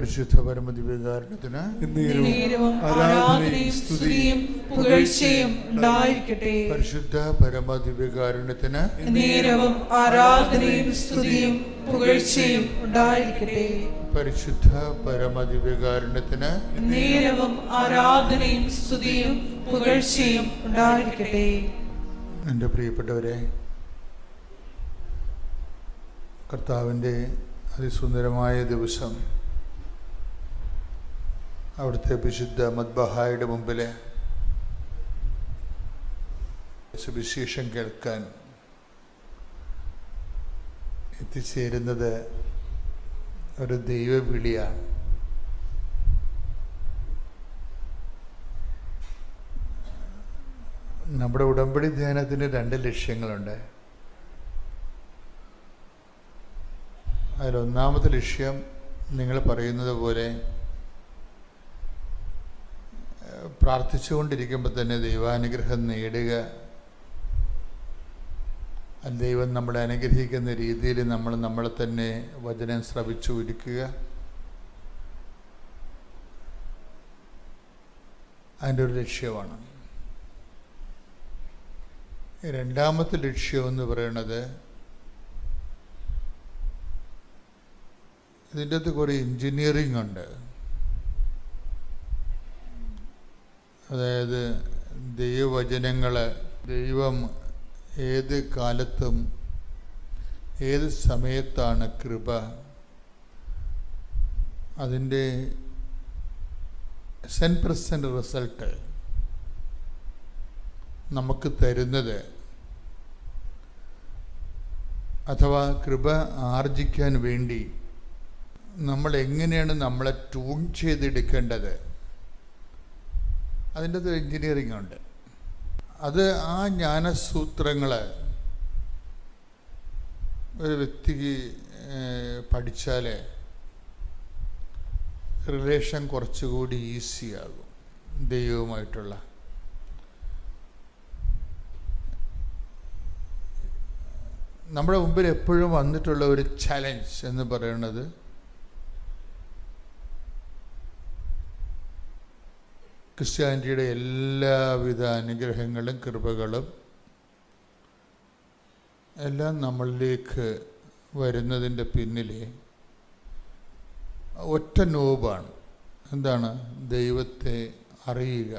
പരിശുദ്ധ പരമദിവ്യകാരുണ്യത്തിന് ആരാധനയും സ്തുതിയും പുകഴ്ചയും ഉണ്ടായിരിക്കട്ടെ. പരിശുദ്ധ പരമദിവ്യകാരുണ്യത്തിന് നേരവും ആരാധനയും സ്തുതിയും പുകഴ്ചയും ഉണ്ടായിരിക്കട്ടെ. പരിശുദ്ധ പരമദിവ്യകാരുണ്യത്തിന് നേരവും ആരാധനയും സ്തുതിയും പുകഴ്ചയും ഉണ്ടായിരിക്കട്ടെ. എൻ്റെ പ്രിയപ്പെട്ടവരെ, കർത്താവിൻ്റെ അതിസുന്ദരമായ ദിവസം അവിടുത്തെ വിശുദ്ധ മദ്ബഹായുടെ മുമ്പിൽ സുവിശേഷം കേൾക്കാൻ എത്തിച്ചേരുന്നത് ഒരു ദൈവവിളിയാണ്. നമ്മുടെ ഉടമ്പടി ധ്യാനത്തിന് 2 ലക്ഷ്യങ്ങളുണ്ട്. അതിലൊന്നാമത്തെ ലക്ഷ്യം നിങ്ങൾ പറയുന്നത് പോലെ പ്രാർത്ഥിച്ചുകൊണ്ടിരിക്കുമ്പോൾ തന്നെ ദൈവാനുഗ്രഹം നേടുക, ദൈവം നമ്മളെ അനുഗ്രഹിക്കുന്ന രീതിയിൽ നമ്മളെ തന്നെ വചനം ശ്രവിച്ചു ഒരുക്കുക. അതിൻ്റെ ഒരു ലക്ഷ്യമാണ്. രണ്ടാമത്തെ ലക്ഷ്യം എന്ന് പറയുന്നത്, ഇതിൻ്റെ അകത്ത് കുറേ എൻജിനീയറിംഗ് ഉണ്ട്. അതായത് ദൈവവചനങ്ങൾ ദൈവം ഏത് കാലത്തും ഏത് സമയത്താണ് കൃപ അതിൻ്റെ 100% റിസൾട്ട് നമുക്ക് തരുന്നത്, അഥവാ കൃപ ആർജിക്കാൻ വേണ്ടി നമ്മൾ എങ്ങനെയാണ് നമ്മളെ ട്യൂൺ ചെയ്തെടുക്കേണ്ടത്, അതിൻ്റെ ഒരു എൻജിനീയറിംഗ് ഉണ്ട്. അത് ആ ജ്ഞാനസൂത്രങ്ങൾ ഒരു വ്യക്തിക്ക് പഠിച്ചാൽ റിലേഷൻ കുറച്ചുകൂടി ഈസിയാകും ദൈവവുമായിട്ടുള്ള. നമ്മുടെ മുമ്പിൽ എപ്പോഴും വന്നിട്ടുള്ള ഒരു ചലഞ്ച് എന്ന് പറയുന്നത്, ക്രിസ്ത്യാനിറ്റിയുടെ എല്ലാവിധ അനുഗ്രഹങ്ങളും കൃപകളും എല്ലാം നമ്മളിലേക്ക് വരുന്നതിൻ്റെ പിന്നിൽ ഒറ്റ നോബാണ്. എന്താണ്? ദൈവത്തെ അറിയുക.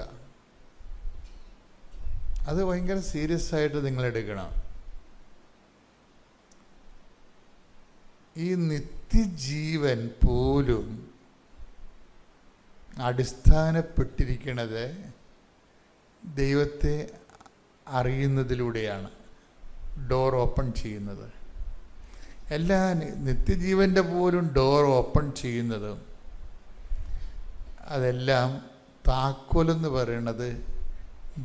അത് ഭയങ്കര സീരിയസ് ആയിട്ട് നിങ്ങളെടുക്കണം. ഈ നിത്യജീവൻ പോലും അടിസ്ഥാനപ്പെട്ടിരിക്കുന്നത് ദൈവത്തെ അറിയുന്നതിലൂടെയാണ്. ഡോർ ഓപ്പൺ ചെയ്യുന്നത് എല്ലാ നിത്യജീവൻ്റെ പോലും ഡോർ ഓപ്പൺ ചെയ്യുന്നതും അതെല്ലാം താക്കോലെന്ന് പറയുന്നത്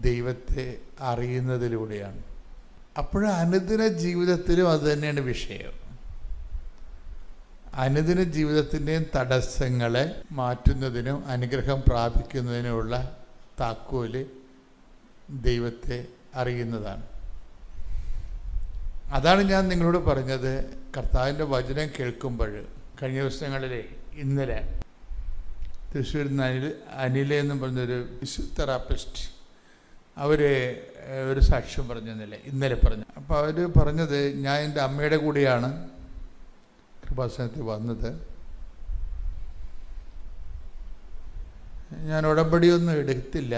ദൈവത്തെ അറിയുന്നതിലൂടെയാണ്. അപ്പോൾ അനുദിന ജീവിതത്തിലും അത് തന്നെയാണ് വിഷയം. അനുദിന ജീവിതത്തിൻ്റെയും തടസ്സങ്ങളെ മാറ്റുന്നതിനും അനുഗ്രഹം പ്രാപിക്കുന്നതിനുമുള്ള താക്കോല് ദൈവത്തെ അറിയുന്നതാണ്. അതാണ് ഞാൻ നിങ്ങളോട് പറഞ്ഞത്. കർത്താവിൻ്റെ വചനം കേൾക്കുമ്പോൾ കഴിഞ്ഞ ദിവസങ്ങളിൽ ഇന്നലെ തൃശ്ശൂരിൽ നിന്ന് അനില എന്നും പറഞ്ഞൊരു ഫിസിയോതെറാപ്പിസ്റ്റ് അവർ ഒരു സാക്ഷ്യം പറഞ്ഞില്ല, ഇന്നലെ പറഞ്ഞു. അപ്പോൾ അവർ പറഞ്ഞത്, ഞാൻ എൻ്റെ അമ്മയുടെ കൂടെയാണ് കൃപാസനത്തിൽ വന്നത്. ഞാൻ ഉടമ്പടിയൊന്നും എടുത്തില്ല.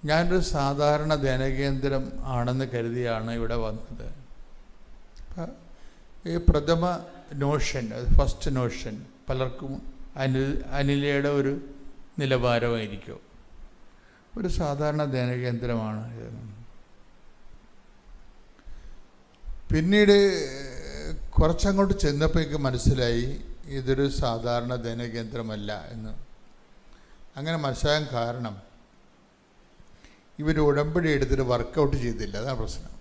ഞാനൊരു സാധാരണ ധ്യാനകേന്ദ്രം ആണെന്ന് കരുതിയാണ് ഇവിടെ വന്നത്. ഈ പ്രഥമ നോഷൻ, ഫസ്റ്റ് നോഷൻ പലർക്കും അനിലയുടെ ഒരു നിലവാരമായിരിക്കും. ഒരു സാധാരണ ധ്യാനകേന്ദ്രമാണ്. പിന്നീട് കുറച്ചങ്ങോട്ട് ചെന്നപ്പോൾ എനിക്ക് മനസ്സിലായി ഇതൊരു സാധാരണ ധ്യാനകേന്ദ്രമല്ല എന്ന്. അങ്ങനെ മനസ്സിലാകാൻ കാരണം, ഇവർ ഉടമ്പടി എടുത്തിട്ട് വർക്കൗട്ട് ചെയ്തില്ല. അതാണ് പ്രശ്നം.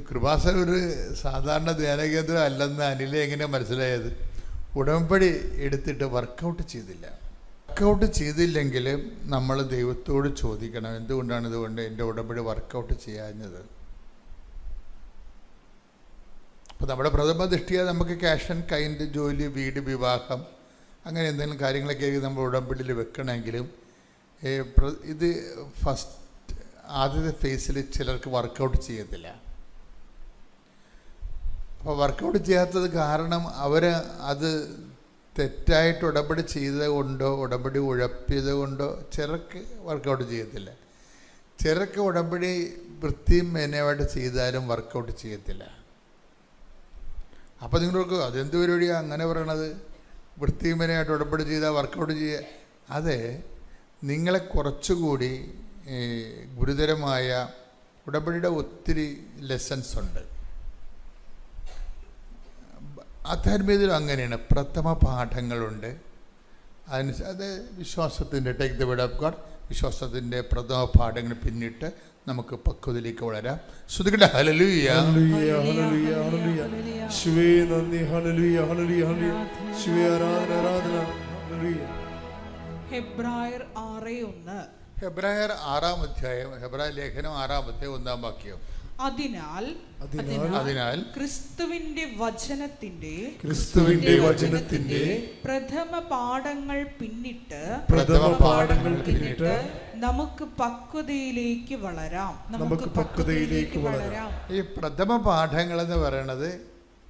കൃപാസനം ഒരു സാധാരണ ധ്യാനകേന്ദ്രം അല്ലെന്ന് അനില എങ്ങനെ മനസ്സിലായത്? ഉടമ്പടി എടുത്തിട്ട് വർക്കൗട്ട് ചെയ്തില്ല. വർക്കൗട്ട് ചെയ്തില്ലെങ്കിൽ നമ്മൾ ദൈവത്തോട് ചോദിക്കണം, എന്തുകൊണ്ടാണ് ഇതുകൊണ്ട് എൻ്റെ ഉടമ്പടി വർക്കൗട്ട് ചെയ്യാഞ്ഞത്? അപ്പോൾ നമ്മുടെ പ്രഥമ ദൃഷ്ടിയ നമുക്ക് ക്യാഷ് ആൻഡ് കൈൻഡ്, ജോലി, വീട്, വിവാഹം, അങ്ങനെ എന്തെങ്കിലും കാര്യങ്ങളൊക്കെ നമ്മൾ ഉടമ്പടിയിൽ വെക്കണമെങ്കിലും ഇത് ആദ്യത്തെ ഫേസിൽ ചിലർക്ക് വർക്കൗട്ട് ചെയ്യത്തില്ല. അപ്പോൾ വർക്കൗട്ട് ചെയ്യാത്തത് കാരണം അവർ അത് തെറ്റായിട്ട് ഉടമ്പടി ചെയ്തത് കൊണ്ടോ ഉടമ്പടി ഉഴപ്പിയത് കൊണ്ടോ ചിലർക്ക് വർക്കൗട്ട് ചെയ്യത്തില്ല. ചിലർക്ക് ഉടമ്പടി വൃത്തിയും മേനയായിട്ട് ചെയ്താലും വർക്കൗട്ട് ചെയ്യത്തില്ല. അപ്പോൾ നിങ്ങൾക്ക് അതെന്ത് പരിപാടിയാണ് അങ്ങനെ പറയണത്? വൃത്തിയും മേനയായിട്ട് ഉടമ്പടി ചെയ്താൽ വർക്കൗട്ട് ചെയ്യുക? അതെ, നിങ്ങളെ കുറച്ചുകൂടി ഗുരുതരമായ ഉടമ്പടിയുടെ ഒത്തിരി ലെസൺസ് ഉണ്ട്. ആധ്യാത്മികതയിലും അങ്ങനെയാണ്. പ്രഥമ പാഠങ്ങളുണ്ട്. അത് വിശ്വാസത്തിൻ്റെ take the word of God, വിശ്വാസത്തിൻ്റെ പ്രഥമ പാഠങ്ങൾ പിന്നിട്ട് നമുക്ക് പക്വതയിലേക്ക് വളരാം. ശ്രുതികട്ടെ ഹല്ലേലൂയ, ഹല്ലേലൂയ, ഹല്ലേലൂയ, ഹല്ലേലൂയ. യേശുവേ നന്ദി, ഹല്ലേലൂയ, ഹല്ലേലൂയ, ഹല്ലേലൂയ. യേശുവേ ആരാധന, ആരാധന, ഹല്ലേലൂയ. ഹെബ്രായർ 6:1. ഹെബ്രായർ 6-ാം അധ്യായം, ഹെബ്രായ ലേഖനം 6-ാം അധ്യായം 1-ാം വാക്യം. അതിനാൽ ക്രിസ്തുവിന്റെ വചനത്തിന്റെ പ്രഥമ പാഠങ്ങൾ പിന്നിട്ട് നമുക്ക് പക്വതയിലേക്ക് വളരാം. ഈ പ്രഥമ പാഠങ്ങൾ എന്ന് പറയുന്നത്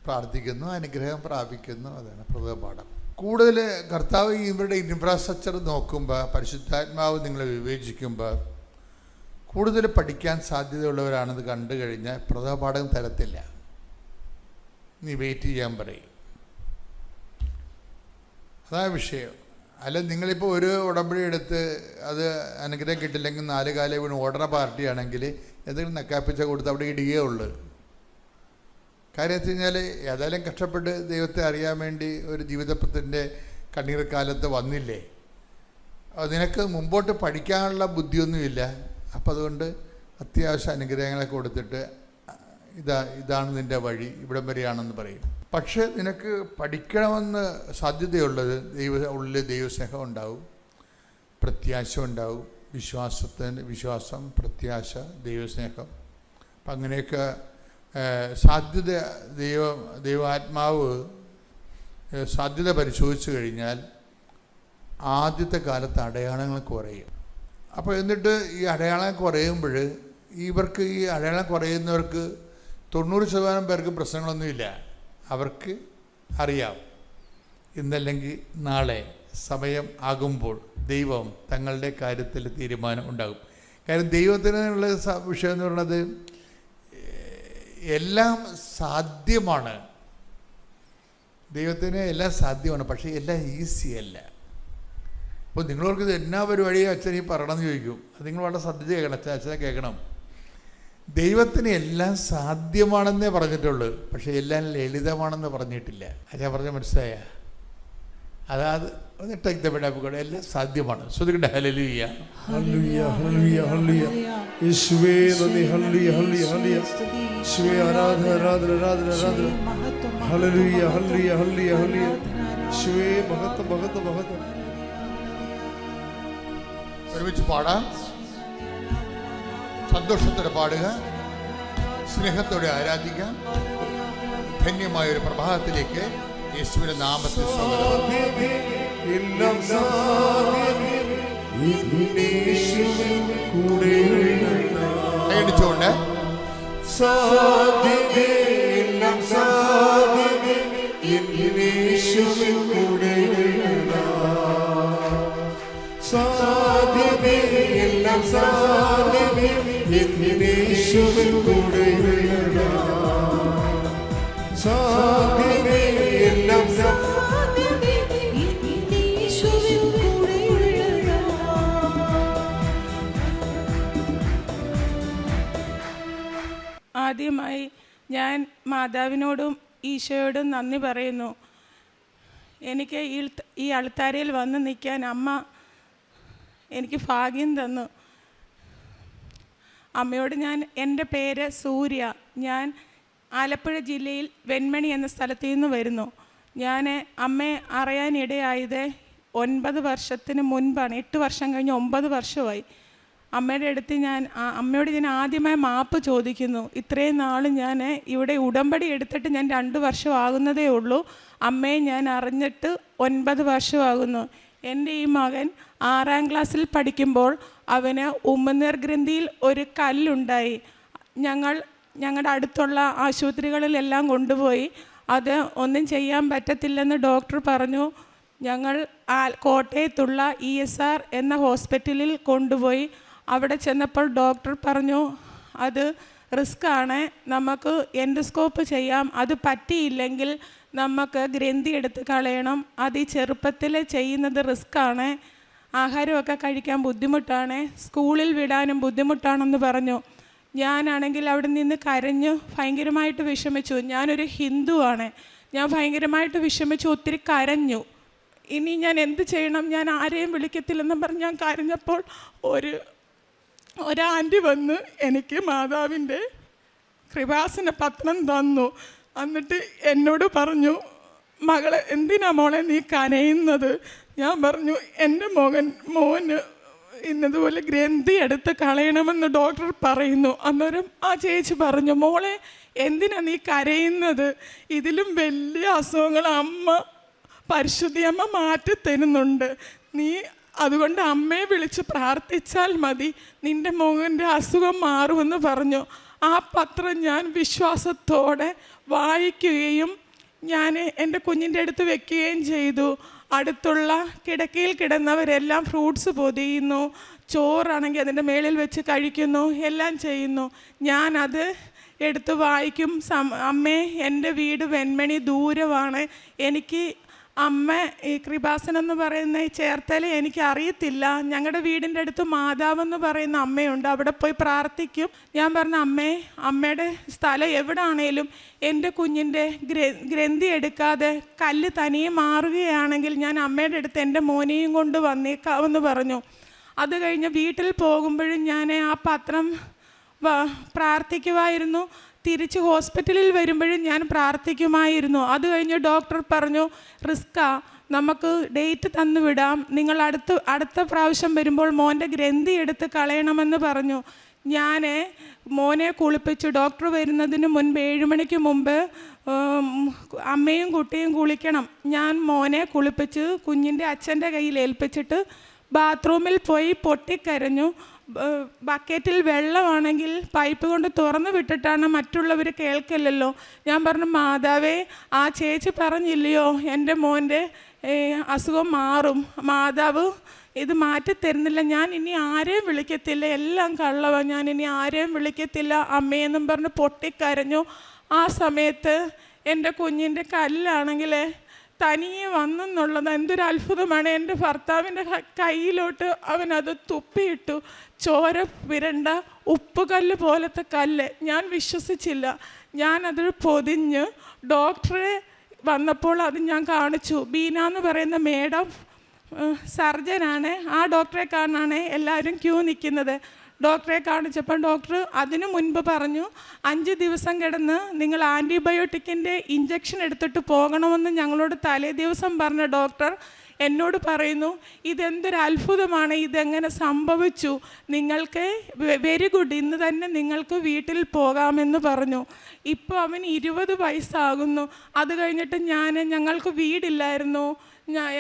പ്രാർത്ഥിക്കുന്നു, അനുഗ്രഹം പ്രാപിക്കുന്നു, അതാണ് പ്രഥമ പാഠം. കൂടുതൽ കർത്താവ് ഇവരുടെ ഇൻഫ്രാസ്ട്രക്ചർ നോക്കുമ്പോൾ, പരിശുദ്ധാത്മാവ് നിങ്ങളെ വിവേചിക്കുമ്പോൾ കൂടുതൽ പഠിക്കാൻ സാധ്യതയുള്ളവരാണെന്ന് കണ്ടു കഴിഞ്ഞാൽ പ്രഥമ പാഠം തരത്തില്ല. നീ വെയിറ്റ് ചെയ്യാൻ പറയും. അതാണ് വിഷയം. അല്ല, നിങ്ങളിപ്പോൾ ഒരു ഉടമ്പടി എടുത്ത് അത് അനുഗ്രഹം കിട്ടില്ലെങ്കിൽ 4 കാലം വീണ് ഓർഡർ പാർട്ടിയാണെങ്കിൽ എന്തെങ്കിലും നക്കാപ്പിച്ച കൊടുത്ത് അവിടെ ഇടുകയേ ഉള്ളൂ. കാര്യം വെച്ച് കഴിഞ്ഞാൽ ഏതായാലും കഷ്ടപ്പെട്ട് ദൈവത്തെ അറിയാൻ വേണ്ടി ഒരു ജീവിതത്തിൻ്റെ കണ്ണീർ കാലത്ത് വന്നില്ലേ, നിനക്ക് മുമ്പോട്ട് പഠിക്കാനുള്ള ബുദ്ധിയൊന്നുമില്ല. അപ്പം അതുകൊണ്ട് അത്യാവശ്യ അനുഗ്രഹങ്ങളെ കൊടുത്തിട്ട് ഇതാണ് നിൻ്റെ വഴി, ഇവിടം വരെയാണെന്ന് പറയും. പക്ഷേ നിനക്ക് പഠിക്കണമെന്ന് സാധ്യതയുള്ളത് ഉള്ളിൽ ദൈവസ്നേഹം ഉണ്ടാവും, പ്രത്യാശ ഉണ്ടാവും. വിശ്വാസം, പ്രത്യാശ, ദൈവസ്നേഹം. അപ്പം അങ്ങനെയൊക്കെ സാധ്യത ദൈവാത്മാവ് സാധ്യത പരിശോധിച്ചു കഴിഞ്ഞാൽ ആദ്യത്തെ കാലത്ത് അടയാളങ്ങൾ കുറയും. അപ്പോൾ എന്നിട്ട് ഈ അടയാളം കുറയുമ്പോൾ ഇവർക്ക് ഈ അടയാളം കുറയുന്നവർക്ക് 90% പേർക്ക് പ്രശ്നങ്ങളൊന്നുമില്ല. അവർക്ക് അറിയാം ഇന്നല്ലെങ്കിൽ നാളെ സമയം ആകുമ്പോൾ ദൈവം തങ്ങളുടെ കാര്യത്തിൽ തീരുമാനം ഉണ്ടാകും. കാര്യം ദൈവത്തിനുള്ള വിഷയം എന്ന് പറയുന്നത് എല്ലാം സാധ്യമാണ്. ദൈവത്തിന് എല്ലാം സാധ്യമാണ്, പക്ഷേ എല്ലാം ഈസിയല്ല. അപ്പോൾ നിങ്ങളവർക്ക് ഇത് എന്നാ പരിപാടിയോ അച്ഛൻ ഈ പറയണമെന്ന് ചോദിക്കും. അത് നിങ്ങൾ വളരെ ശ്രദ്ധിച്ച് കേൾക്കണം. അച്ഛനെ കേൾക്കണം. ദൈവത്തിന് എല്ലാം സാധ്യമാണെന്നേ പറഞ്ഞിട്ടുള്ളൂ, പക്ഷേ എല്ലാം ലളിതമാണെന്ന് പറഞ്ഞിട്ടില്ല. അച്ഛൻ പറഞ്ഞ മനസ്സിലായ? അതായത് എല്ലാം സാധ്യമാണ്. ശ്രുതികട്ടെ ഹല്ലേലൂയ, ഹല്ലേലൂയ, ഹല്ലേലൂയ, ഹല്ലേലൂയ. യേശുവേ നന്ദി, ഹല്ലേലൂയ, ഹല്ലേലൂയ, ഹല്ലേലൂയ. യേശുവേ ആരാധന, ആരാധന, ആരാധന, ആരാധന. Hallelujah, hallelujah, hallelujah, hallelujah. യേശുവേ മഹത്വം, മഹത്വം, മഹത്വം. ഒരുമിച്ച് പാടാം. സന്തോഷത്തോടെ പാടുക, സ്നേഹത്തോടെ ആരാധിക്കാം. ധന്യമായൊരു പ്രഭാതത്തിലേക്ക് യേശുവിന്റെ നാമത്തിൽ സ്വാഗതം. കൈയടിച്ചുകൊണ്ട് ആദ്യമായി ഞാൻ മാതാവിനോടും ഈശോയോടും നന്ദി പറയുന്നു. എനിക്ക് ഈ അൾത്താരയിൽ വന്ന് നിൽക്കാൻ അമ്മ എനിക്ക് ഭാഗ്യം തന്നു. അമ്മയോട് എൻ്റെ പേര് സൂര്യ. ഞാൻ ആലപ്പുഴ ജില്ലയിൽ വെൺമണി എന്ന സ്ഥലത്തു നിന്ന് വരുന്നു. ഞാൻ അമ്മയെ അറിയാനിടയായത് 9 വർഷത്തിന് മുൻപാണ്. 8 വർഷം കഴിഞ്ഞ് 9 വർഷമായി. അമ്മയുടെ അടുത്ത് അമ്മയോട് ഞാൻ ആദ്യമായി മാപ്പ് ചോദിക്കുന്നു. ഇത്രയും നാൾ ഞാൻ ഇവിടെ ഉടമ്പടി എടുത്തിട്ട് ഞാൻ 2 വർഷം ആകുന്നതേ ഉള്ളൂ. അമ്മയെ ഞാൻ അറിഞ്ഞിട്ട് 9 വർഷമാകുന്നു. എൻ്റെ ഈ മകൻ 6ാം ക്ലാസ്സിൽ പഠിക്കുമ്പോൾ അവന് ഉമ്മനീർ ഗ്രന്ഥിയിൽ ഒരു കല്ലുണ്ടായി. ഞങ്ങളുടെ അടുത്തുള്ള ആശുപത്രികളിലെല്ലാം കൊണ്ടുപോയി. അത് ഒന്നും ചെയ്യാൻ പറ്റത്തില്ലെന്ന് ഡോക്ടർ പറഞ്ഞു. ഞങ്ങൾ കോട്ടയത്തുള്ള ESR എന്ന ഹോസ്പിറ്റലിൽ കൊണ്ടുപോയി. അവിടെ ചെന്നപ്പോൾ ഡോക്ടർ പറഞ്ഞു, അത് റിസ്ക്കാണ്, നമുക്ക് എൻഡോസ്കോപ്പ് ചെയ്യാം, അത് പറ്റിയില്ലെങ്കിൽ നമുക്ക് ഗ്രന്ഥി എടുത്ത് കളയണം, അത് ഈ ചെറുപ്പത്തിൽ ചെയ്യുന്നത് റിസ്ക്കാണ്, ആഹാരമൊക്കെ കഴിക്കാൻ ബുദ്ധിമുട്ടാണ്, സ്കൂളിൽ വിടാനും ബുദ്ധിമുട്ടാണെന്ന് പറഞ്ഞു. ഞാനാണെങ്കിൽ അവിടെ നിന്ന് കരഞ്ഞു ഭയങ്കരമായിട്ട് വിഷമിച്ചു. ഞാനൊരു ഹിന്ദുവാണ്. ഞാൻ ഭയങ്കരമായിട്ട് വിഷമിച്ചു, ഒത്തിരി കരഞ്ഞു. ഇനി ഞാൻ എന്ത് ചെയ്യണം, ഞാൻ ആരെയും വിളിക്കത്തില്ലെന്നും പറഞ്ഞ് ഞാൻ കരഞ്ഞപ്പോൾ ഒരു ആൻറ്റി വന്ന് എനിക്ക് മാതാവിൻ്റെ കൃപാസന പത്രം തന്നു. എന്നിട്ട് എന്നോട് പറഞ്ഞു, മകളെ എന്തിനാ മോളെ നീ കരയുന്നത്? ഞാൻ പറഞ്ഞു, എൻ്റെ മോന് ഇന്നതുപോലെ ഗ്രന്ഥി എടുത്ത് കളയണമെന്ന് ഡോക്ടർ പറയുന്നു. അന്നേരം ആ ചേച്ചി പറഞ്ഞു, മോളെ എന്തിനാ നീ കരയുന്നത്? ഇതിലും വലിയ അസുഖങ്ങൾ പരിശുദ്ധി അമ്മ മാറ്റി തരുന്നുണ്ട്. നീ അതുകൊണ്ട് അമ്മയെ വിളിച്ച് പ്രാർത്ഥിച്ചാൽ മതി, നിൻ്റെ മകൻ്റെ അസുഖം മാറുമെന്ന് പറഞ്ഞു. ആ പത്രം ഞാൻ വിശ്വാസത്തോടെ വായിക്കുകയും ഞാൻ എൻ്റെ കുഞ്ഞിൻ്റെ അടുത്ത് വെക്കുകയും ചെയ്തു. അടുത്തുള്ള കിടക്കയിൽ കിടന്നവരെല്ലാം ഫ്രൂട്ട്സ് പൊതിയുന്നു, ചോറാണെങ്കിൽ അതിൻ്റെ മേളിൽ വെച്ച് കഴിക്കുന്നു, എല്ലാം ചെയ്യുന്നു. ഞാനത് എടുത്ത് വായിക്കും. അമ്മേ, എൻ്റെ വീട് വെൺമണി ദൂരമാണ്, എനിക്ക് അമ്മ ഈ കൃപാസനം എന്ന് പറയുന്ന ഈ ചേർത്തല എനിക്ക് അറിയത്തില്ല. ഞങ്ങളുടെ വീടിൻ്റെ അടുത്ത് മാതാവെന്ന് പറയുന്ന അമ്മയുണ്ട്, അവിടെ പോയി പ്രാർത്ഥിക്കും. ഞാൻ പറഞ്ഞു, അമ്മയുടെ സ്ഥലം എവിടെ ആണേലും എൻ്റെ കുഞ്ഞിൻ്റെ ഗ്രന്ഥി എടുക്കാതെ കല്ല് തനിയെ മാറുകയാണെങ്കിൽ ഞാൻ അമ്മയുടെ അടുത്ത് എൻ്റെ മോനെയും കൊണ്ട് വന്നേക്കാമെന്ന് പറഞ്ഞു. അത് കഴിഞ്ഞ് വീട്ടിൽ പോകുമ്പോഴും ഞാൻ ആ പത്രം പ്രാർത്ഥിക്കുമായിരുന്നു. തിരിച്ച് ഹോസ്പിറ്റലിൽ വരുമ്പോഴും ഞാൻ പ്രാർത്ഥിക്കുമായിരുന്നു. അത് കഴിഞ്ഞ് ഡോക്ടർ പറഞ്ഞു, റിസ്ക്കാ, നമുക്ക് ഡേറ്റ് തന്നു വിടാം, നിങ്ങൾ അടുത്ത പ്രാവശ്യം വരുമ്പോൾ മോൻ്റെ ഗ്രന്ഥി എടുത്ത് കളയണമെന്ന് പറഞ്ഞു. ഞാൻ മോനെ കുളിപ്പിച്ചു. ഡോക്ടർ വരുന്നതിന് മുൻപ് 7 മണിക്ക് മുമ്പ് അമ്മയും കുട്ടിയും കുളിക്കണം. ഞാൻ മോനെ കുളിപ്പിച്ച് കുഞ്ഞിൻ്റെ അച്ഛൻ്റെ കയ്യിൽ ഏൽപ്പിച്ചിട്ട് ബാത്റൂമിൽ പോയി പൊട്ടിക്കരഞ്ഞു. ബക്കറ്റിൽ വെള്ളമാണെങ്കിൽ പൈപ്പ് കൊണ്ട് തുറന്നു വിട്ടിട്ടാണ്, മറ്റുള്ളവർ കേൾക്കില്ലല്ലോ. ഞാൻ പറഞ്ഞു, മാതാവേ, ആ ചേച്ചി പറഞ്ഞില്ലയോ എൻ്റെ മോൻ്റെ അസുഖം മാറും, മാതാവ് ഇത് മാറ്റിത്തരുന്നില്ല, ഞാൻ ഇനി ആരെയും വിളിക്കത്തില്ല, എല്ലാം കള്ളവാ, ഞാൻ ഇനി ആരെയും വിളിക്കത്തില്ല അമ്മയെന്നും പറഞ്ഞ് പൊട്ടിക്കരഞ്ഞു. ആ സമയത്ത് എൻ്റെ കുഞ്ഞിൻ്റെ കല്ലാണെങ്കിൽ തനിയെ വന്നെന്നുള്ളത് എന്തൊരു അത്ഭുതമാണ്. എൻ്റെ ഭർത്താവിൻ്റെ കയ്യിലോട്ട് അവനത് തുപ്പിയിട്ടു. ചോര വിരണ്ട ഉപ്പുകല്ല് പോലത്തെ കല്ല്. ഞാൻ വിശ്വസിച്ചില്ല. ഞാനത് പൊതിഞ്ഞ് ഡോക്ടറെ വന്നപ്പോൾ അത് ഞാൻ കാണിച്ചു. ബീന എന്ന് പറയുന്ന മേഡം സർജനാണ്. ആ ഡോക്ടറെ കാണാനാണ് എല്ലാവരും ക്യൂ നിൽക്കുന്നത്. ഡോക്ടറെ കാണിച്ചപ്പോൾ ഡോക്ടർ അതിനു മുൻപ് പറഞ്ഞു, 5 ദിവസം കിടന്ന് നിങ്ങൾ ആൻറ്റിബയോട്ടിക്കിൻ്റെ ഇഞ്ചക്ഷൻ എടുത്തിട്ട് പോകണമെന്ന് ഞങ്ങളോട് തലേ ദിവസം പറഞ്ഞ ഡോക്ടർ എന്നോട് പറയുന്നു, ഇതെന്തൊരു അത്ഭുതമാണ്, ഇതെങ്ങനെ സംഭവിച്ചു, നിങ്ങൾക്ക് വെരി ഗുഡ്, ഇന്ന് തന്നെ നിങ്ങൾക്ക് വീട്ടിൽ പോകാമെന്ന് പറഞ്ഞു. ഇപ്പോൾ അവന് 20 വയസ്സാകുന്നു. അത് കഴിഞ്ഞിട്ട് ഞങ്ങൾക്ക് വീടില്ലായിരുന്നു.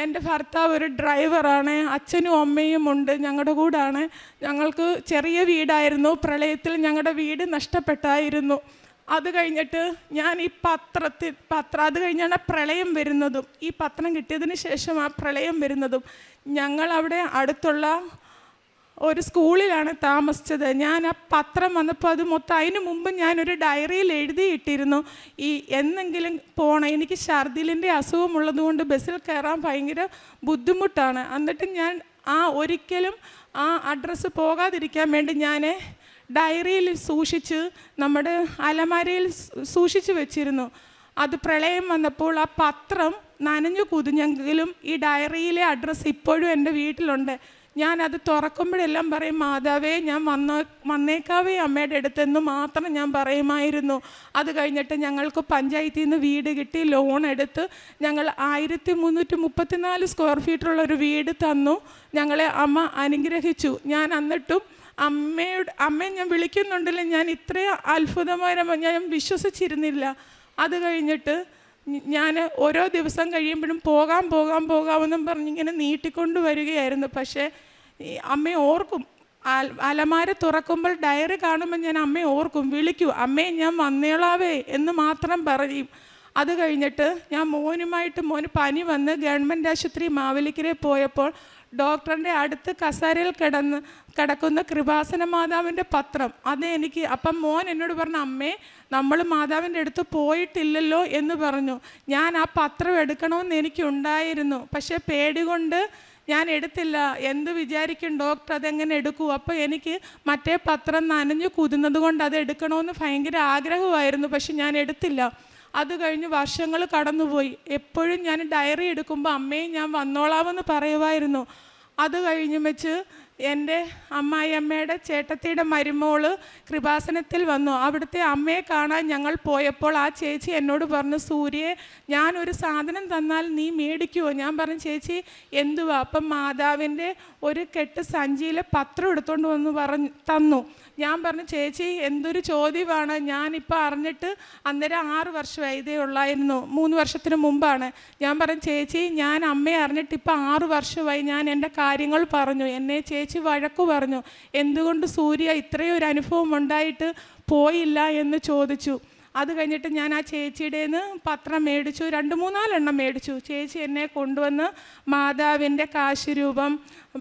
എൻ്റെ ഭർത്താവ് ഒരു ഡ്രൈവറാണ്, അച്ഛനും അമ്മയും ഉണ്ട്, ഞങ്ങളുടെ കൂടാണ്. ഞങ്ങൾക്ക് ചെറിയ വീടായിരുന്നു. പ്രളയത്തിൽ ഞങ്ങളുടെ വീട് നഷ്ടപ്പെട്ടായിരുന്നു. അത് കഴിഞ്ഞിട്ട് ഞാൻ ഈ പത്രം അത് കഴിഞ്ഞാണ് പ്രളയം വരുന്നതും. ഈ പത്രം കിട്ടിയതിന് ശേഷം ആ പ്രളയം വരുന്നതും. ഞങ്ങളവിടെ അടുത്തുള്ള ഒരു സ്കൂളിലാണ് താമസിച്ചത്. ഞാൻ ആ പത്രം വന്നപ്പോൾ അത് മൊത്തം, അതിന് മുമ്പ് ഞാനൊരു ഡയറിയിൽ എഴുതിയിട്ടിരുന്നു, ഈ എന്നെങ്കിലും പോകണം, എനിക്ക് ഛർദിലിൻ്റെ അസുഖമുള്ളതുകൊണ്ട് ബസ്സിൽ കയറാൻ ഭയങ്കര ബുദ്ധിമുട്ടാണ്. എന്നിട്ട് ഞാൻ ഒരിക്കലും ആ അഡ്രസ്സ് പോകാതിരിക്കാൻ വേണ്ടി ഞാൻ ഡയറിയിൽ സൂക്ഷിച്ച് നമ്മുടെ അലമാരയിൽ സൂക്ഷിച്ച് വെച്ചിരുന്നു. അത് പ്രളയം വന്നപ്പോൾ ആ പത്രം നനഞ്ഞു കുതിഞ്ഞെങ്കിലും ഈ ഡയറിയിലെ അഡ്രസ്സ് ഇപ്പോഴും എൻ്റെ വീട്ടിലുണ്ട്. ഞാനത് തുറക്കുമ്പോഴെല്ലാം പറയും, മാതാവേ, ഞാൻ വന്നേക്കാവേ അമ്മയുടെ അടുത്തെന്ന് മാത്രം ഞാൻ പറയുമായിരുന്നു. അത് കഴിഞ്ഞിട്ട് ഞങ്ങൾക്ക് പഞ്ചായത്തിൽ നിന്ന് വീട് കിട്ടി, ലോൺ എടുത്ത് ഞങ്ങൾ 1334 സ്ക്വയർ ഫീറ്റുള്ളൊരു വീട് തന്നു. ഞങ്ങളെ അമ്മ അനുഗ്രഹിച്ചു. ഞാൻ എന്നിട്ടും അമ്മയെ ഞാൻ വിളിക്കുന്നുണ്ടല്ലോ, ഞാൻ ഇത്രയും അത്ഭുതമായ ഞാൻ വിശ്വസിച്ചിരുന്നില്ല. അത് കഴിഞ്ഞിട്ട് ഞാൻ ഓരോ ദിവസം കഴിയുമ്പോഴും പോകാമെന്നും പറഞ്ഞിങ്ങനെ നീട്ടിക്കൊണ്ട് വരികയായിരുന്നു. പക്ഷേ അമ്മയെ ഓർക്കും, അലമാര തുറക്കുമ്പോൾ ഡയറി കാണുമ്പോൾ ഞാൻ അമ്മയെ ഓർക്കും, വിളിക്കൂ, അമ്മയെ ഞാൻ വന്നേളാവേ എന്ന് മാത്രം പറയും. അത് കഴിഞ്ഞിട്ട് ഞാൻ മോന് പനി വന്ന് ഗവൺമെൻറ് ആശുപത്രി മാവേലിക്കര പോയപ്പോൾ ഡോക്ടറിൻ്റെ അടുത്ത് കസേരയിൽ കിടക്കുന്ന കൃപാസന മാതാവിൻ്റെ പത്രം എനിക്ക് അപ്പം മോൻ എന്നോട് പറഞ്ഞു, അമ്മേ നമ്മൾ മാതാവിൻ്റെ അടുത്ത് പോയിട്ടില്ലല്ലോ എന്ന് പറഞ്ഞു. ഞാൻ ആ പത്രം എടുക്കണമെന്ന് എനിക്കുണ്ടായിരുന്നു, പക്ഷേ പേടി കൊണ്ട് ഞാൻ എടുത്തില്ല. എന്ത് വിചാരിക്കും ഡോക്ടർ, അതെങ്ങനെ എടുക്കൂ? അപ്പോൾ എനിക്ക് മറ്റേ പത്രം നനഞ്ഞു കുതിർന്നത് കൊണ്ട് അത് എടുക്കണമെന്ന് ഭയങ്കര ആഗ്രഹമായിരുന്നു, പക്ഷെ ഞാൻ എടുത്തില്ല. അത് കഴിഞ്ഞ് വർഷങ്ങൾ കടന്നുപോയി. എപ്പോഴും ഞാൻ ഡയറി എടുക്കുമ്പോൾ അമ്മയെ ഞാൻ വന്നോളാമെന്ന് പറയുമായിരുന്നു. അത് കഴിഞ്ഞ് വെച്ച് എൻ്റെ അമ്മായിയമ്മയുടെ ചേട്ടത്തിയുടെ മരുമോള് കൃപാസനത്തിൽ വന്നു. അവിടുത്തെ അമ്മയെ കാണാൻ ഞങ്ങൾ പോയപ്പോൾ ആ ചേച്ചി എന്നോട് പറഞ്ഞു, സൂര്യയെ ഞാനൊരു സാധനം തന്നാൽ നീ മേടിക്കുമോ? ഞാൻ പറഞ്ഞു, ചേച്ചി എന്തുവാ? അപ്പം മാതാവിൻ്റെ ഒരു കെട്ട് സഞ്ചിയിലെ പത്രം എടുത്തുകൊണ്ട് വന്ന് തന്നു. ഞാൻ പറഞ്ഞു, ചേച്ചി എന്തൊരു ചോദ്യമാണ്, ഞാനിപ്പോൾ അറിഞ്ഞിട്ട് അന്നേരം 6 വർഷമായി, ഇതേ ഉള്ളായിരുന്നു, 3 വർഷത്തിന് മുമ്പാണ്. ഞാൻ പറഞ്ഞു, ചേച്ചി ഞാൻ അമ്മയെ അറിഞ്ഞിട്ട് ഇപ്പോൾ 6 വർഷമായി, ഞാൻ എൻ്റെ കാര്യങ്ങൾ പറഞ്ഞു. എന്നെ ചേച്ചി വഴക്കു പറഞ്ഞു, എന്തുകൊണ്ട് സൂര്യ ഇത്രയും ഒരു അനുഭവം ഉണ്ടായിട്ട് പോയില്ല എന്ന് ചോദിച്ചു. അത് കഴിഞ്ഞിട്ട് ഞാൻ ആ ചേച്ചിയുടെ നിന്ന് പത്രം മേടിച്ചു, 2-3-4 എണ്ണം മേടിച്ചു. ചേച്ചി എന്നെ കൊണ്ടുവന്ന് മാതാവിൻ്റെ കാശുരൂപം,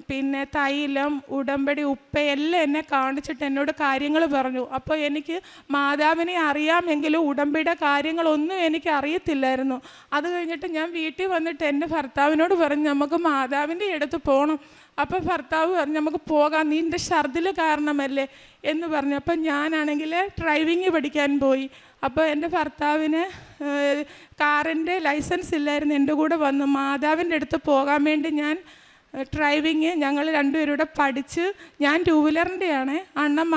പിന്നെ തൈലം, ഉടമ്പടി, ഉപ്പ് എല്ലാം എന്നെ കാണിച്ചിട്ട് എന്നോട് കാര്യങ്ങൾ പറഞ്ഞു. അപ്പോൾ എനിക്ക് മാതാവിനെ അറിയാമെങ്കിലും ഉടമ്പടിയുടെ കാര്യങ്ങളൊന്നും എനിക്ക് അറിയത്തില്ലായിരുന്നു. അത് കഴിഞ്ഞിട്ട് ഞാൻ വീട്ടിൽ വന്നിട്ട് എൻ്റെ ഭർത്താവിനോട് പറഞ്ഞു, നമുക്ക് മാതാവിൻ്റെ അടുത്ത് പോകണം. അപ്പോൾ ഭർത്താവ് പറഞ്ഞു, നമുക്ക് പോകാം, നിൻ്റെ ഛർദിൽ കാരണമല്ലേ എന്ന് പറഞ്ഞു. അപ്പം ഞാനാണെങ്കിൽ ഡ്രൈവിങ് പഠിക്കാൻ പോയി. അപ്പോൾ എൻ്റെ ഭർത്താവിന് കാറിൻ്റെ ലൈസൻസ് ഇല്ലായിരുന്നു, എൻ്റെ കൂടെ വന്നു. മാതാവിൻ്റെ അടുത്ത് പോകാൻ വേണ്ടി ഞാൻ ഡ്രൈവിങ് ഞങ്ങൾ രണ്ടുപേരൂടെ പഠിച്ച്, ഞാൻ 2 വീലറിൻ്റെയാണ്, അണ്ണൻ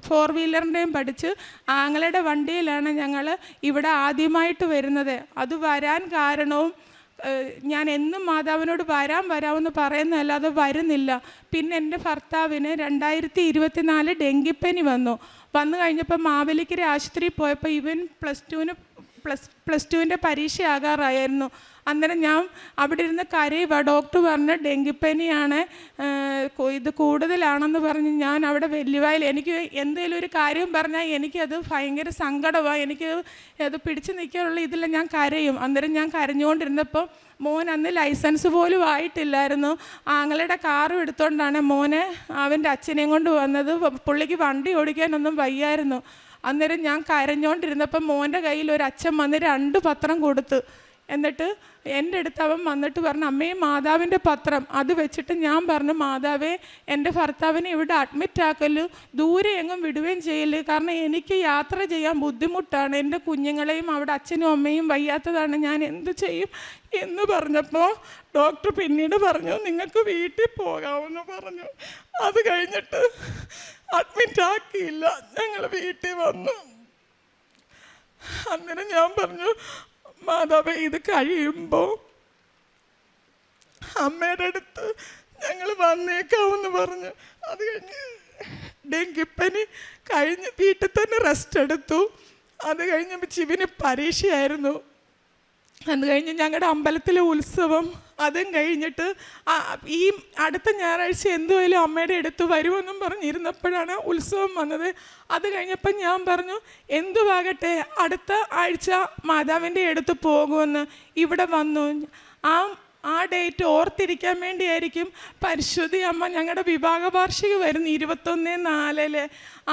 4 വീലറിൻ്റെയും പഠിച്ച് ആങ്ങളുടെ വണ്ടിയിലാണ് ഞങ്ങൾ ഇവിടെ ആദ്യമായിട്ട് വരുന്നത്. അത് വരാൻ കാരണവും ഞാൻ എന്നും മാതാവിനോട് വരാമെന്ന് പറയുന്നതല്ലാതെ വരുന്നില്ല. പിന്നെ എൻ്റെ ഭർത്താവിന് 2024 ഡെങ്കിപ്പനി വന്നു കഴിഞ്ഞപ്പോൾ മാവേലിക്കര ആശുപത്രിയിൽ പോയപ്പോൾ ഇവൻ പ്ലസ് ടുവിൻ്റെ പരീക്ഷ ആകാറായിരുന്നു. അന്നേരം ഞാൻ അവിടെ ഇരുന്ന് കരയുക. ഡോക്ടർ പറഞ്ഞ് ഡെങ്കിപ്പനിയാണ്, ഇത് കൂടുതലാണെന്ന് പറഞ്ഞ് ഞാൻ അവിടെ വെല്ലുവായിൽ എനിക്ക് എന്തെങ്കിലും ഒരു കാര്യം പറഞ്ഞാൽ എനിക്കത് ഭയങ്കര സങ്കടമാണ്. എനിക്ക് അത് പിടിച്ചു നിൽക്കാനുള്ള ഇതില്ല, ഞാൻ കരയും. അന്നേരം ഞാൻ കരഞ്ഞുകൊണ്ടിരുന്നപ്പോൾ മോൻ അന്ന് ലൈസൻസ് പോലും ആയിട്ടില്ലായിരുന്നു. ആങ്ങളുടെ കാറും എടുത്തുകൊണ്ടാണ് മോനെ അവൻ്റെ അച്ഛനെയും കൊണ്ട് വന്നത്. പുള്ളിക്ക് വണ്ടി ഓടിക്കാനൊന്നും വയ്യായിരുന്നു. അന്നേരം ഞാൻ കരഞ്ഞുകൊണ്ടിരുന്നപ്പം മോൻ്റെ കയ്യിൽ ഒരു അച്ഛൻ വന്ന് 2 പത്രം കൊടുത്ത്. എന്നിട്ട് എൻ്റെ അടുത്ത് അവൻ വന്നിട്ട് പറഞ്ഞു, അമ്മയെ മാതാവിൻ്റെ പത്രം. അത് വെച്ചിട്ട് ഞാൻ പറഞ്ഞു, മാതാവേ എൻ്റെ ഭർത്താവിനെ ഇവിടെ അഡ്മിറ്റ് ആക്കല്, ദൂരെ എങ്ങും വിടുകയും ചെയ്യല്, കാരണം എനിക്ക് യാത്ര ചെയ്യാൻ ബുദ്ധിമുട്ടാണ്, എൻ്റെ കുഞ്ഞുങ്ങളെയും അവിടെ അച്ഛനും അമ്മയും വയ്യാത്തതാണ്, ഞാൻ എന്ത് ചെയ്യും എന്ന് പറഞ്ഞപ്പോൾ ഡോക്ടർ പിന്നീട് പറഞ്ഞു, നിങ്ങൾക്ക് വീട്ടിൽ പോകാമെന്ന് പറഞ്ഞു. അത് കഴിഞ്ഞിട്ട് അഡ്മിറ്റ് ആക്കിയില്ല, ഞങ്ങൾ വീട്ടിൽ വന്നു. അന്നേരം ഞാൻ പറഞ്ഞു, മാതാവേ ഇത് കഴിയുമ്പോൾ അമ്മയുടെ അടുത്ത് ഞങ്ങൾ വന്നേക്കാമെന്ന് പറഞ്ഞു. അത് കഴിഞ്ഞ് ഡെങ്കിപ്പനി കഴിഞ്ഞ് വീട്ടിൽ തന്നെ റെസ്റ്റ് എടുത്തു. അത് കഴിഞ്ഞപ്പോൾ ശിവന് പരീക്ഷയായിരുന്നു. അത് കഴിഞ്ഞ് ഞങ്ങളുടെ അമ്പലത്തിലെ ഉത്സവം, അതും കഴിഞ്ഞിട്ട് ഈ അടുത്ത ഞായറാഴ്ച എന്തുമായാലും അമ്മയുടെ അടുത്ത് വരുമെന്നും പറഞ്ഞിരുന്നപ്പോഴാണ് ഉത്സവം വന്നത്. അത് കഴിഞ്ഞപ്പോൾ ഞാൻ പറഞ്ഞു, എന്തുവാകട്ടെ അടുത്ത ആഴ്ച മാതാവിൻ്റെ അടുത്ത് പോകുമെന്ന്. ഇവിടെ വന്നു. ആ ഡേറ്റ് ഓർത്തിരിക്കാൻ വേണ്ടിയായിരിക്കും പരിശുദ്ധി അമ്മ ഞങ്ങളുടെ വിവാഹ വാർഷിക വരുന്നു 21/4.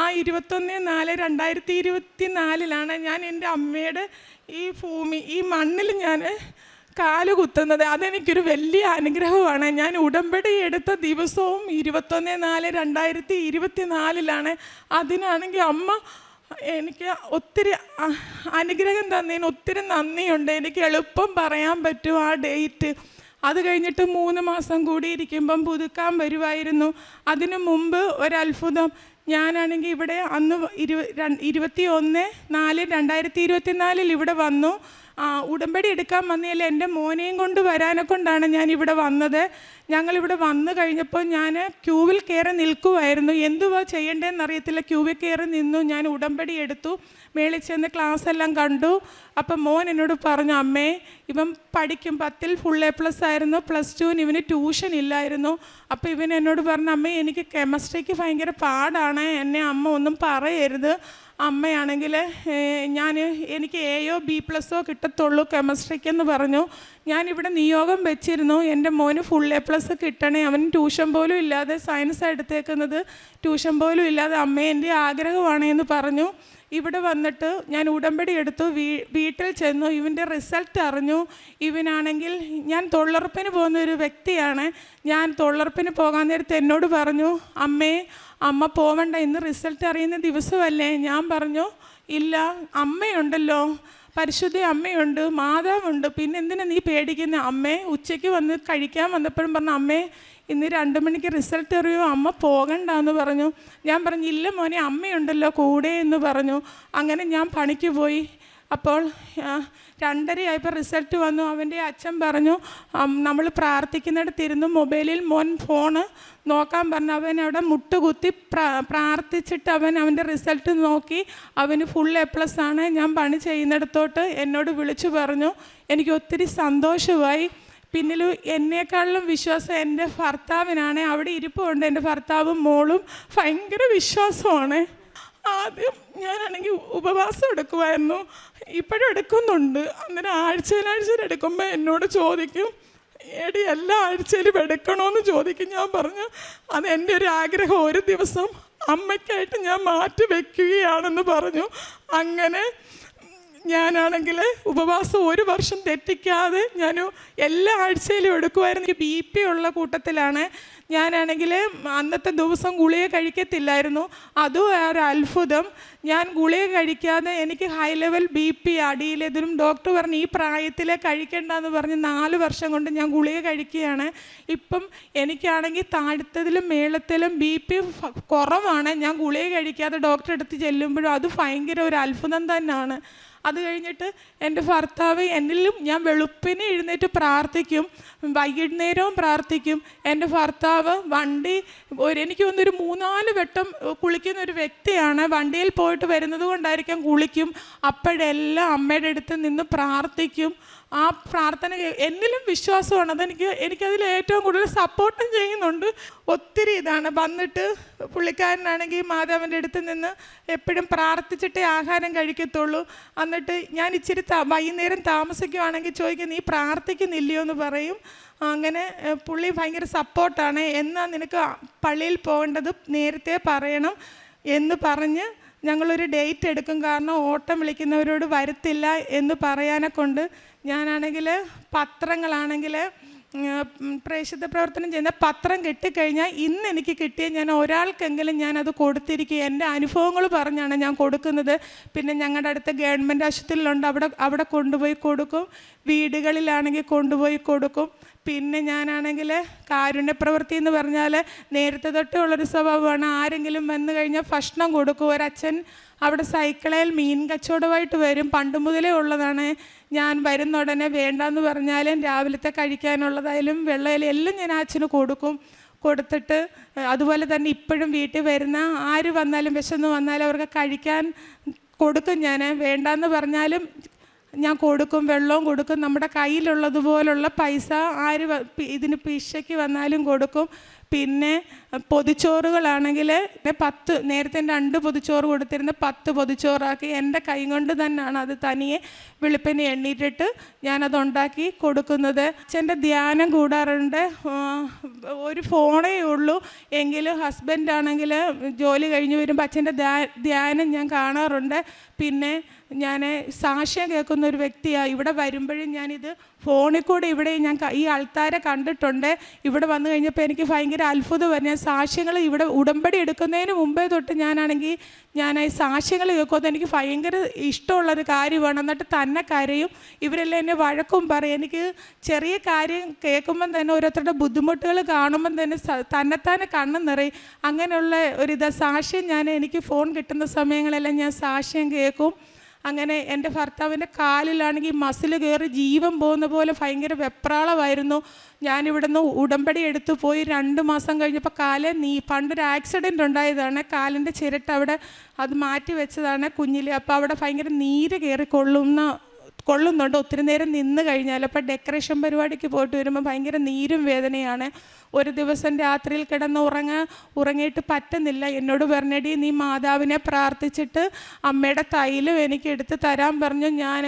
ആ 21/4/2024 ഞാൻ എൻ്റെ അമ്മയുടെ ഈ മണ്ണിൽ ഞാൻ കാല് കുത്തുന്നത്. അതെനിക്കൊരു വലിയ അനുഗ്രഹമാണ്. ഞാൻ ഉടമ്പടി എടുത്ത ദിവസവും 21/4/2024. അതിനാണെങ്കിൽ അമ്മ എനിക്ക് ഒത്തിരി അനുഗ്രഹം തന്നതിന് ഒത്തിരി നന്ദിയുണ്ട്. എനിക്ക് എളുപ്പം പറയാൻ പറ്റും ആ ഡേറ്റ്. അത് കഴിഞ്ഞിട്ട് 3 മാസം കൂടി ഇരിക്കുമ്പം പുതുക്കാൻ വരുമായിരുന്നു. അതിനു മുമ്പ് ഒരത്ഭുതം. ഞാനാണെങ്കിൽ ഇവിടെ അന്ന് 21/4/2024 ഇവിടെ വന്നു. ഉടമ്പടി എടുക്കാൻ വന്നതിൽ എൻ്റെ മോനെയും കൊണ്ട് വരാനെ കൊണ്ടാണ് ഞാനിവിടെ വന്നത്. ഞങ്ങളിവിടെ വന്നു കഴിഞ്ഞപ്പോൾ ഞാൻ ക്യൂവിൽ കയറി നിൽക്കുമായിരുന്നു. എന്തുവാ ചെയ്യേണ്ടതെന്ന് അറിയത്തില്ല. ക്യൂവിൽ കയറി നിന്നു. ഞാൻ ഉടമ്പടി എടുത്തു. മേളിൽ ചെന്ന് ക്ലാസ് എല്ലാം കണ്ടു. അപ്പം മോൻ എന്നോട് പറഞ്ഞു, അമ്മേ ഇവൻ പഠിക്കും, 10ൽ ഫുൾ A+ ആയിരുന്നു, +2 ഇവന് ട്യൂഷൻ ഇല്ലായിരുന്നു. അപ്പോൾ ഇവൻ എന്നോട് പറഞ്ഞു, അമ്മേ എനിക്ക് കെമിസ്ട്രിക്ക് ഭയങ്കര പാടാണ്, എന്നെ അമ്മ ഒന്നും പറയരുത്. അമ്മയാണെങ്കിൽ എനിക്ക് Aയോ B+ കിട്ടത്തുള്ളൂ കെമിസ്ട്രിക്കെന്ന് പറഞ്ഞു. ഞാനിവിടെ നിയോഗം വെച്ചിരുന്നു എൻ്റെ മോന് ഫുൾ A+ കിട്ടണേ, അവന് ട്യൂഷൻ പോലും ഇല്ലാതെ, സയൻസ് എടുത്തേക്കുന്നത്, ട്യൂഷൻ പോലും ഇല്ലാതെ അമ്മേ എൻ്റെ ആഗ്രഹമാണ് എന്ന് പറഞ്ഞു. ഇവിടെ വന്നിട്ട് ഞാൻ ഉടമ്പടി എടുത്തു. വീട്ടിൽ ചെന്നു. ഇവൻ്റെ റിസൾട്ട് അറിഞ്ഞു. ഇവനാണെങ്കിൽ, ഞാൻ തൊഴിലുറപ്പിന് പോകുന്ന ഒരു വ്യക്തിയാണ്. ഞാൻ തൊഴിലുറപ്പിന് പോകാൻ നേരത്ത് എന്നോട് പറഞ്ഞു, അമ്മ പോവണ്ട, ഇന്ന് റിസൾട്ട് അറിയുന്ന ദിവസമല്ലേ. ഞാൻ പറഞ്ഞു, ഇല്ല, അമ്മയുണ്ടല്ലോ, പരിശുദ്ധ അമ്മയുണ്ട്, മാതാവുണ്ട്, പിന്നെ എന്തിനാ നീ പേടിക്കുന്നത്? അമ്മേ ഉച്ചയ്ക്ക് വന്ന് കഴിക്കാൻ വന്നപ്പോഴും പറഞ്ഞു, അമ്മേ ഇന്ന് 2 മണിക്ക് റിസൾട്ട് അറിയുമോ, അമ്മ പോകണ്ടെന്ന് പറഞ്ഞു. ഞാൻ പറഞ്ഞു, ഇല്ല മോനെ, അമ്മയുണ്ടല്ലോ കൂടെ എന്ന് പറഞ്ഞു. അങ്ങനെ ഞാൻ പണിക്ക് പോയി. അപ്പോൾ 2:30 റിസൾട്ട് വന്നു. അവൻ്റെ അച്ഛൻ പറഞ്ഞു, നമ്മൾ പ്രാർത്ഥിക്കുന്നിടത്തിരുന്ന് മൊബൈലിൽ മോൻ ഫോണ് നോക്കാൻ പറഞ്ഞു. അവൻ അവിടെ മുട്ടുകുത്തി പ്രാർത്ഥിച്ചിട്ട് അവൻ്റെ റിസൾട്ട് നോക്കി. അവന് ഫുൾ A+ ആണ്. ഞാൻ പണി ചെയ്യുന്നിടത്തോട്ട് എന്നോട് വിളിച്ചു പറഞ്ഞു. എനിക്ക് ഒത്തിരി സന്തോഷമായി. പിന്നിൽ എന്നേക്കാളിലും വിശ്വാസം എൻ്റെ ഭർത്താവിനാണ്. അവിടെ ഇരിപ്പുണ്ട് എൻ്റെ ഭർത്താവും മോളും. ഭയങ്കര വിശ്വാസമാണ്. ആദ്യം ഞാനാണെങ്കിൽ ഉപവാസം എടുക്കുമായിരുന്നു, ഇപ്പോഴും എടുക്കുന്നുണ്ട്. അന്നേരം ആഴ്ചയിൽ എടുക്കുമ്പോൾ എന്നോട് ചോദിക്കും, എടി എല്ലാ ആഴ്ചയിലും എടുക്കണമെന്ന് ചോദിക്കും. ഞാൻ പറഞ്ഞു, അത് എൻ്റെ ഒരു ആഗ്രഹം, ഒരു ദിവസം അമ്മയ്ക്കായിട്ട് ഞാൻ മാറ്റി വയ്ക്കുകയാണെന്ന് പറഞ്ഞു. അങ്ങനെ ഞാനാണെങ്കിൽ ഉപവാസം 1 വർഷം തെറ്റിക്കാതെ ഞാൻ എല്ലാ ആഴ്ചയിലും എടുക്കുമായിരുന്നു. BP ഉള്ള കൂട്ടത്തിലാണ്. ഞാനാണെങ്കിൽ അന്നത്തെ ദിവസം ഗുളിക കഴിക്കത്തില്ലായിരുന്നു. അതും ഒരു അത്ഭുതം. ഞാൻ ഗുളിക കഴിക്കാതെ, എനിക്ക് ഹൈ ലെവൽ BP അടിയിലെതിരും ഡോക്ടർ പറഞ്ഞു ഈ പ്രായത്തിലെ കഴിക്കേണ്ടെന്ന് പറഞ്ഞ് 4 വർഷം കൊണ്ട് ഞാൻ ഗുളിക കഴിക്കുകയാണ്. ഇപ്പം എനിക്കാണെങ്കിൽ താഴത്തതിലും മേളത്തിലും BP കുറവാണ്. ഞാൻ ഗുളിക കഴിക്കാതെ ഡോക്ടറെ അടുത്ത് ചെല്ലുമ്പോഴും അത് ഭയങ്കര ഒരു അത്ഭുതം തന്നെയാണ്. അത് കഴിഞ്ഞിട്ട് എൻ്റെ ഭർത്താവ് എന്നിലും, ഞാൻ വെളുപ്പിന് എഴുന്നേറ്റ് പ്രാർത്ഥിക്കും, വൈകുന്നേരവും പ്രാർത്ഥിക്കും. എൻ്റെ ഭർത്താവ് എനിക്ക് തോന്നുന്നൊരു 3-4 വട്ടം കുളിക്കുന്ന ഒരു വ്യക്തിയാണ്. വണ്ടിയിൽ പോയിട്ട് വരുന്നത് കൊണ്ടായിരിക്കാം കുളിക്കും. അപ്പോഴെല്ലാം അമ്മയുടെ അടുത്ത് നിന്ന് പ്രാർത്ഥിക്കും. ആ പ്രാർത്ഥന എന്നിലും വിശ്വാസമാണ്. എനിക്കതിൽ ഏറ്റവും കൂടുതൽ സപ്പോർട്ടും ചെയ്യുന്നുണ്ട്. ഒത്തിരി ഇതാണ്. വന്നിട്ട് പുള്ളിക്കാരനാണെങ്കിൽ മാതാവിൻ്റെ അടുത്ത് നിന്ന് എപ്പോഴും പ്രാർത്ഥിച്ചിട്ടേ ആഹാരം കഴിക്കത്തുള്ളൂ. എന്നിട്ട് ഞാൻ ഇച്ചിരി വൈകുന്നേരം താമസിക്കുവാണെങ്കിൽ ചോദിക്കും, നീ പ്രാർത്ഥിക്കുന്നില്ലയോ എന്ന് പറയും. അങ്ങനെ പുള്ളി ഭയങ്കര സപ്പോർട്ടാണ്. എന്നാൽ നിനക്ക് പള്ളിയിൽ പോകേണ്ടത് നേരത്തെ പറയണം എന്ന് പറഞ്ഞ് ഞങ്ങളൊരു ഡേറ്റ് എടുക്കും. കാരണം ഓട്ടം വിളിക്കുന്നവരോട് വരത്തില്ല എന്ന് പറയാനെ കൊണ്ട്. ഞാനാണെങ്കിൽ പത്രങ്ങളാണെങ്കിൽ പ്രേക്ഷിത പ്രവർത്തനം ചെയ്യുന്ന പത്രം കിട്ടിക്കഴിഞ്ഞാൽ ഇന്ന് എനിക്ക് കിട്ടിയ ഞാൻ ഒരാൾക്കെങ്കിലും ഞാനത് കൊടുത്തിരിക്കുക. എൻ്റെ അനുഭവങ്ങൾ പറഞ്ഞാണ് ഞാൻ കൊടുക്കുന്നത്. പിന്നെ ഞങ്ങളുടെ അടുത്ത് ഗവൺമെൻറ് ആശുപത്രിയിലുണ്ട്, അവിടെ കൊണ്ടുപോയി കൊടുക്കും. വീടുകളിലാണെങ്കിൽ കൊണ്ടുപോയി കൊടുക്കും. പിന്നെ ഞാനാണെങ്കിൽ കാരുണ്യപ്രവൃത്തി എന്ന് പറഞ്ഞാൽ നേരത്തെ തൊട്ടേ ഉള്ളൊരു സ്വഭാവമാണ്. ആരെങ്കിലും വന്നു കഴിഞ്ഞാൽ ഭക്ഷണം കൊടുക്കും. ഒരച്ഛൻ അവിടെ സൈക്കിളിൽ മീൻ കച്ചവടമായിട്ട് വരും. പണ്ട് മുതലേ ഉള്ളതാണ്. ഞാൻ വരുന്ന ഉടനെ വേണ്ടാന്ന് പറഞ്ഞാലും രാവിലത്തെ കഴിക്കാനുള്ളതായാലും വെള്ളയിലും എല്ലാം ഞാൻ അച്ഛന് കൊടുത്തിട്ട് അതുപോലെ തന്നെ ഇപ്പോഴും വീട്ടിൽ വരുന്ന ആര് വന്നാലും വിശന്ന് വന്നാലും അവർക്ക് കഴിക്കാൻ കൊടുക്കും. ഞാൻ വേണ്ടാന്ന് പറഞ്ഞാലും ഞാൻ കൊടുക്കും, വെള്ളവും കൊടുക്കും. നമ്മുടെ കയ്യിലുള്ളതുപോലുള്ള പൈസ ഇതിന് പിശയ്ക്ക് വന്നാലും കൊടുക്കും. പിന്നെ പൊതിച്ചോറുകളാണെങ്കിൽ നേരത്തെ 2 പൊതിച്ചോറ് കൊടുത്തിരുന്ന 10 പൊതിച്ചോറാക്കി എൻ്റെ കൈ കൊണ്ട് തന്നെയാണ് അത് തനിയെ വെളുപ്പിനെ എണ്ണീറ്റിട്ട് ഞാനതുണ്ടാക്കി കൊടുക്കുന്നത്. അച്ഛൻ്റെ ധ്യാനം കൂടാറുണ്ട്. ഒരു ഫോണേ ഉള്ളൂ എങ്കിലും ഹസ്ബൻഡാണെങ്കിൽ ജോലി കഴിഞ്ഞ് വരുമ്പോൾ അച്ഛൻ്റെ ധ്യാനം ഞാൻ കാണാറുണ്ട്. പിന്നെ ഞാൻ സാക്ഷ്യം കേൾക്കുന്ന ഒരു വ്യക്തിയാണ്. ഇവിടെ വരുമ്പോഴും ഞാനിത് ഫോണിൽ കൂടെ ഇവിടെ ഞാൻ ഈ ആൾക്കാരെ കണ്ടിട്ടുണ്ട്. ഇവിടെ വന്നു കഴിഞ്ഞപ്പോൾ എനിക്ക് ഭയങ്കര അത്ഭുതമാണ്. ഞാൻ സാക്ഷ്യങ്ങൾ ഇവിടെ ഉടമ്പടി എടുക്കുന്നതിന് മുമ്പേ തൊട്ട് ഞാൻ ഈ സാക്ഷ്യങ്ങൾ കേൾക്കുന്നത് എനിക്ക് ഭയങ്കര ഇഷ്ടമുള്ളൊരു കാര്യമാണ്. എന്നിട്ട് തന്നെ കരയും. ഇവരെല്ലാം എന്നെ വഴക്കും പറയും. എനിക്ക് ചെറിയ കാര്യം കേൾക്കുമ്പം തന്നെ ഓരോരുത്തരുടെ ബുദ്ധിമുട്ടുകൾ കാണുമ്പം തന്നെ തന്നെത്താനെ കണ്ണ് നിറയും. അങ്ങനെയുള്ള സാക്ഷ്യം എനിക്ക് ഫോൺ കിട്ടുന്ന സമയങ്ങളെല്ലാം ഞാൻ സാക്ഷ്യം കേൾക്കും. അങ്ങനെ എൻ്റെ ഭർത്താവിൻ്റെ കാലിലാണെങ്കിൽ മസിൽ കയറി ജീവൻ പോകുന്ന പോലെ ഭയങ്കര വെപ്രാളമായിരുന്നു. ഞാനിവിടുന്ന് ഉടമ്പടി എടുത്തു പോയി 2 മാസം കഴിഞ്ഞപ്പോൾ പണ്ടൊരു ആക്സിഡൻ്റ് ഉണ്ടായതാണ്, കാലിൻ്റെ ചിരട്ട അവിടെ അത് മാറ്റി വെച്ചതാണ് കുഞ്ഞിൽ. അപ്പോൾ അവിടെ ഭയങ്കര നീര് കയറി കൊള്ളുന്നുണ്ട് ഒത്തിരി നേരം നിന്ന് കഴിഞ്ഞാൽ. അപ്പോൾ ഡെക്കറേഷൻ പരിപാടിക്ക് പോയിട്ട് വരുമ്പോൾ ഭയങ്കര നീരും വേദനയാണ്. ഒരു ദിവസം രാത്രിയിൽ കിടന്ന് ഉറങ്ങിയിട്ട് പറ്റുന്നില്ല. എന്നോട് പറഞ്ഞടി, നീ മാതാവിനെ പ്രാർത്ഥിച്ചിട്ട് അമ്മയുടെ തൈലം എനിക്ക് എടുത്ത് തരാൻ പറഞ്ഞു. ഞാൻ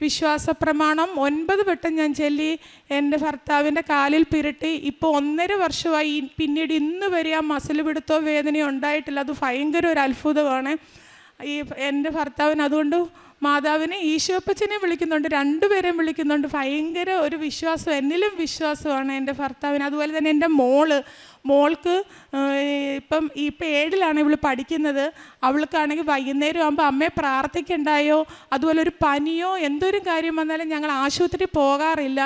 വിശ്വാസ പ്രമാണം 9 വട്ടം ഞാൻ ചൊല്ലി എൻ്റെ ഭർത്താവിൻ്റെ കാലിൽ പിരട്ടി. ഇപ്പോൾ 1.5 വർഷമായി. പിന്നീട് ഇന്ന് വരെ ആ മസിൽ പിടുത്തോ വേദനയോ ഉണ്ടായിട്ടില്ല. അത് ഭയങ്കര ഒരു അത്ഭുതമാണ്. എൻ്റെ ഭർത്താവിന് അതുകൊണ്ട് മാതാവിനെ ഈശോപ്പച്ചനെ വിളിക്കുന്നുണ്ട്, 2 പേരെയും വിളിക്കുന്നുണ്ട്. ഭയങ്കര ഒരു വിശ്വാസം, എന്നിലും വിശ്വാസമാണ് എൻ്റെ ഭർത്താവിന്. അതുപോലെ തന്നെ എൻ്റെ മോൾക്ക് ഇപ്പം 7ലാണ് ഇവൾ പഠിക്കുന്നത്. അവൾക്കാണെങ്കിൽ വൈകുന്നേരം ആകുമ്പോൾ അമ്മയെ പ്രാർത്ഥിക്കണ്ടായോ, അതുപോലെ ഒരു പനിയോ എന്തൊരു കാര്യം വന്നാലും ഞങ്ങൾ ആശുപത്രി പോകാറില്ല.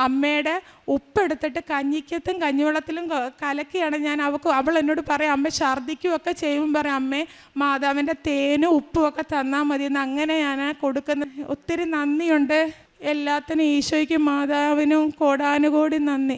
അമ്മയുടെ ഉപ്പെടുത്തിട്ട് കഞ്ഞിക്കത്തും കഞ്ഞിവെള്ളത്തിലും കലക്കിയാണ് അവൾ എന്നോട് പറയും, അമ്മ ഛർദ്ദിക്കുകയൊക്കെ ചെയ്യുമ്പോൾ പറയും, അമ്മേ മാതാവിൻ്റെ തേനും ഉപ്പുമൊക്കെ തന്നാൽ മതിയെന്ന്. അങ്ങനെ ഞാൻ കൊടുക്കുന്നത്. ഒത്തിരി നന്ദിയുണ്ട് എല്ലാത്തിനും. ഈശോയ്ക്കും മാതാവിനും കോടാനുകോടി നന്ദി.